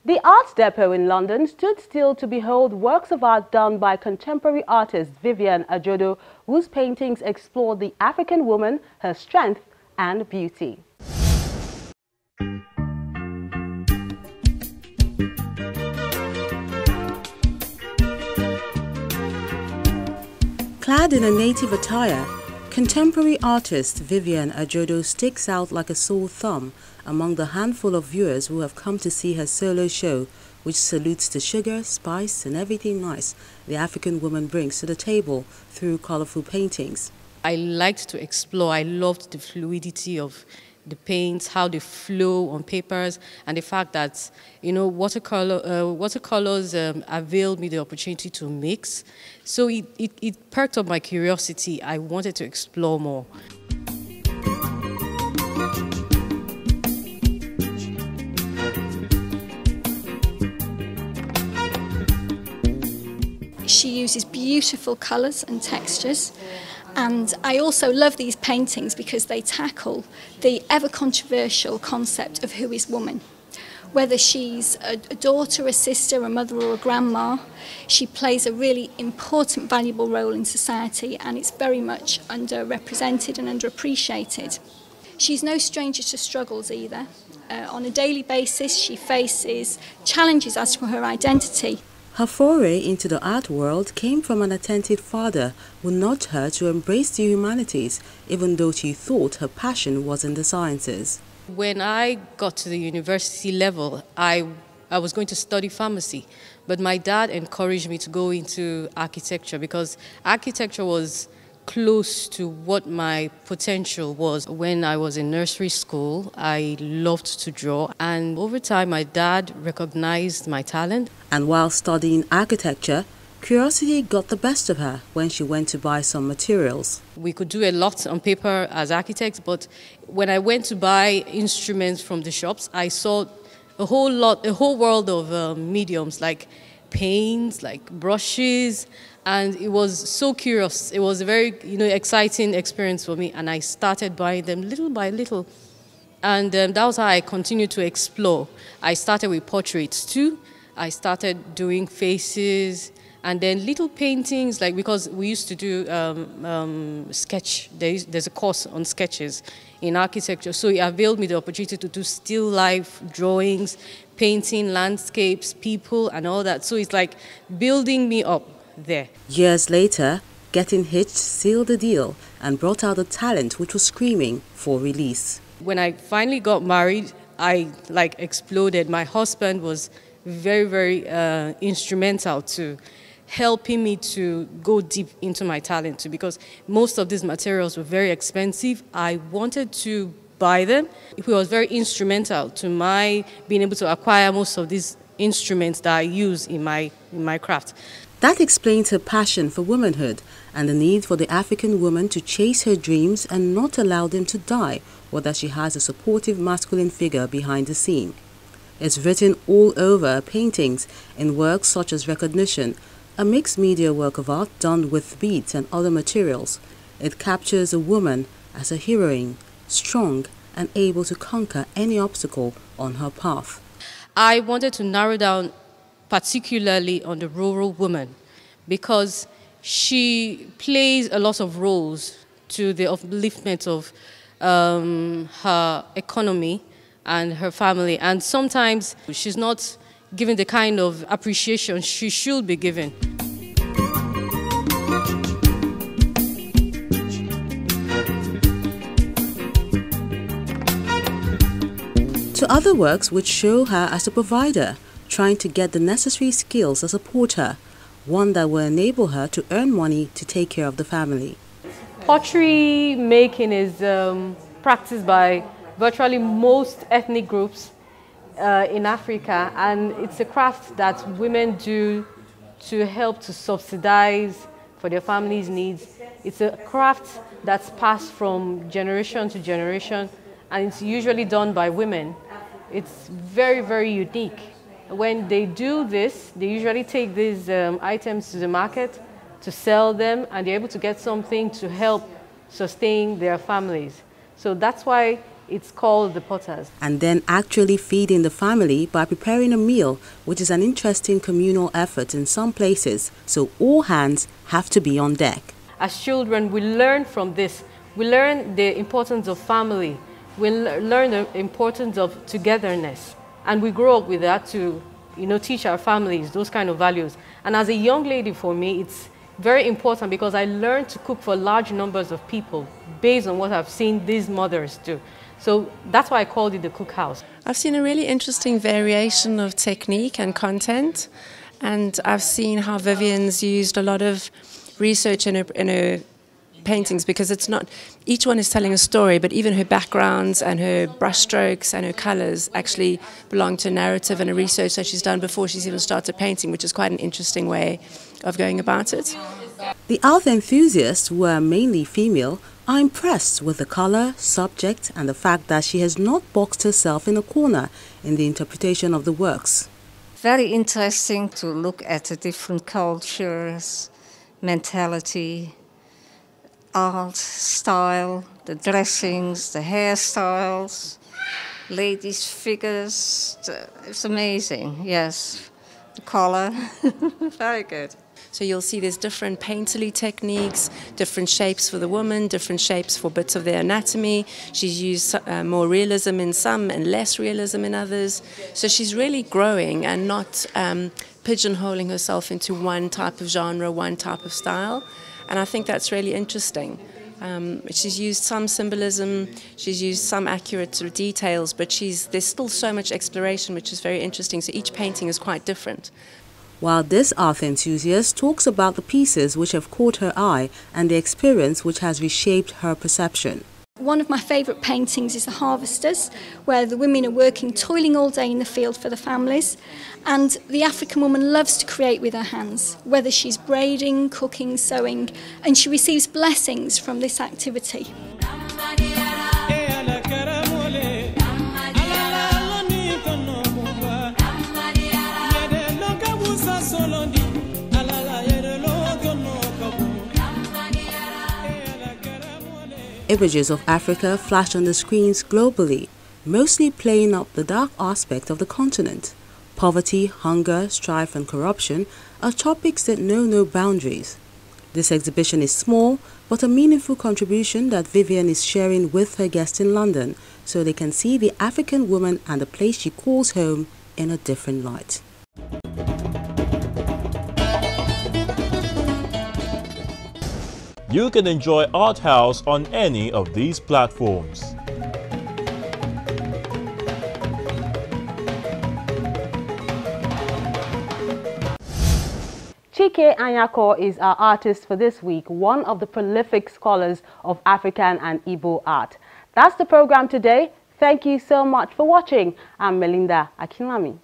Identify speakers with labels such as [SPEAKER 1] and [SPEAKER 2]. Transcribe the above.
[SPEAKER 1] The Art Depot in London stood still to behold works of art done by contemporary artist Vivian Ajodo, whose paintings explore the African woman, her strength and beauty.
[SPEAKER 2] Clad in a native attire, contemporary artist Vivian Ajodo sticks out like a sore thumb among the handful of viewers who have come to see her solo show, which salutes the sugar, spice and everything nice the African woman brings to the table through colorful paintings.
[SPEAKER 3] I liked to explore. I loved the fluidity of the paints, how they flow on papers, and the fact that, you know, watercolors availed me the opportunity to mix. So it perked up my curiosity. I wanted to explore more.
[SPEAKER 4] She uses beautiful colours and textures. And I also love these paintings because they tackle the ever-controversial concept of who is woman. Whether she's a daughter, a sister, a mother or a grandma, she plays a really important, valuable role in society, and it's very much underrepresented and underappreciated. She's no stranger to struggles either. On a daily basis, she faces challenges as to her identity.
[SPEAKER 2] Her foray into the art world came from an attentive father who nudged her to embrace the humanities, even though she thought her passion was in the sciences.
[SPEAKER 3] When I got to the university level, I was going to study pharmacy, but my dad encouraged me to go into architecture because architecture was close to what my potential was. When I was in nursery school, I loved to draw, and over time my dad recognized my talent.
[SPEAKER 2] And while studying architecture, curiosity got the best of her when she went to buy some materials.
[SPEAKER 3] We could do a lot on paper as architects, but when I went to buy instruments from the shops, I saw a whole world of mediums like paints, like brushes, and it was so curious. It was a very, exciting experience for me, and I started buying them little by little. And that was how I continued to explore. I started with portraits too. I started doing faces, and then little paintings, like, because we used to do sketch. There's a course on sketches in architecture, so it availed me the opportunity to do still life drawings, painting landscapes, people, and all that. So it's like building me up there.
[SPEAKER 2] Years later, Getting Hitched sealed the deal and brought out a talent which was screaming for release.
[SPEAKER 3] When I finally got married, I exploded. My husband was very, very instrumental to helping me to go deep into my talent too, because most of these materials were very expensive. I wanted to buy them. He was very instrumental to my being able to acquire most of these instruments that I use in my craft.
[SPEAKER 2] That explains her passion for womanhood and the need for the African woman to chase her dreams and not allow them to die, or that she has a supportive masculine figure behind the scene. It's written all over her paintings in works such as Recognition, a mixed media work of art done with beads and other materials. It captures a woman as a heroine, strong and able to conquer any obstacle on her path.
[SPEAKER 3] I wanted to narrow down particularly on the rural woman, because she plays a lot of roles to the upliftment of her economy and her family, and sometimes she's not given the kind of appreciation she should be given.
[SPEAKER 2] To other works which show her as a provider, trying to get the necessary skills that support her, one that will enable her to earn money to take care of the family.
[SPEAKER 1] Pottery making is practiced by virtually most ethnic groups in Africa, and it's a craft that women do to help to subsidize for their family's needs. It's a craft that's passed from generation to generation, and it's usually done by women. It's very, very unique. When they do this, they usually take these items to the market to sell them, and they're able to get something to help sustain their families. So that's why It's called the potters.
[SPEAKER 2] And then actually feeding the family by preparing a meal, which is an interesting communal effort in some places, so all hands have to be on deck.
[SPEAKER 1] As children, we learn from this. We learn the importance of family. We learn the importance of togetherness. And we grow up with that to, teach our families those kind of values. And as a young lady, for me, it's very important because I learned to cook for large numbers of people based on what I've seen these mothers do. So that's why I called it the cookhouse.
[SPEAKER 5] I've seen a really interesting variation of technique and content, and I've seen how Vivian's used a lot of research in her paintings, because it's not, each one is telling a story, but even her backgrounds and her brushstrokes and her colors actually belong to a narrative and a research that she's done before she's even started painting, which is quite an interesting way of going about it.
[SPEAKER 2] The art enthusiasts, who are mainly female, are impressed with the color, subject, and the fact that she has not boxed herself in a corner in the interpretation of the works.
[SPEAKER 6] Very interesting to look at the different cultures, mentality, art, style, the dressings, the hairstyles, ladies' figures. It's amazing, yes. The color, very good.
[SPEAKER 5] So you'll see there's different painterly techniques, different shapes for the woman, different shapes for bits of their anatomy. She's used more realism in some and less realism in others. So she's really growing and not pigeonholing herself into one type of genre, one type of style. And I think that's really interesting. She's used some symbolism, she's used some accurate sort of details, but there's still so much exploration, which is very interesting. So each painting is quite different.
[SPEAKER 2] While this art enthusiast talks about the pieces which have caught her eye and the experience which has reshaped her perception.
[SPEAKER 4] One of my favourite paintings is The Harvesters, where the women are working, toiling all day in the field for the families, and the African woman loves to create with her hands, whether she's braiding, cooking, sewing, and she receives blessings from this activity.
[SPEAKER 2] Images of Africa flash on the screens globally, mostly playing up the dark aspect of the continent. Poverty, hunger, strife and corruption are topics that know no boundaries. This exhibition is small, but a meaningful contribution that Vivian is sharing with her guests in London, so they can see the African woman and the place she calls home in a different light.
[SPEAKER 7] You can enjoy Art House on any of these platforms.
[SPEAKER 2] Chike Anyako is our artist for this week, one of the prolific scholars of African and Igbo art. That's the program today. Thank you so much for watching. I'm Melinda Akinlami.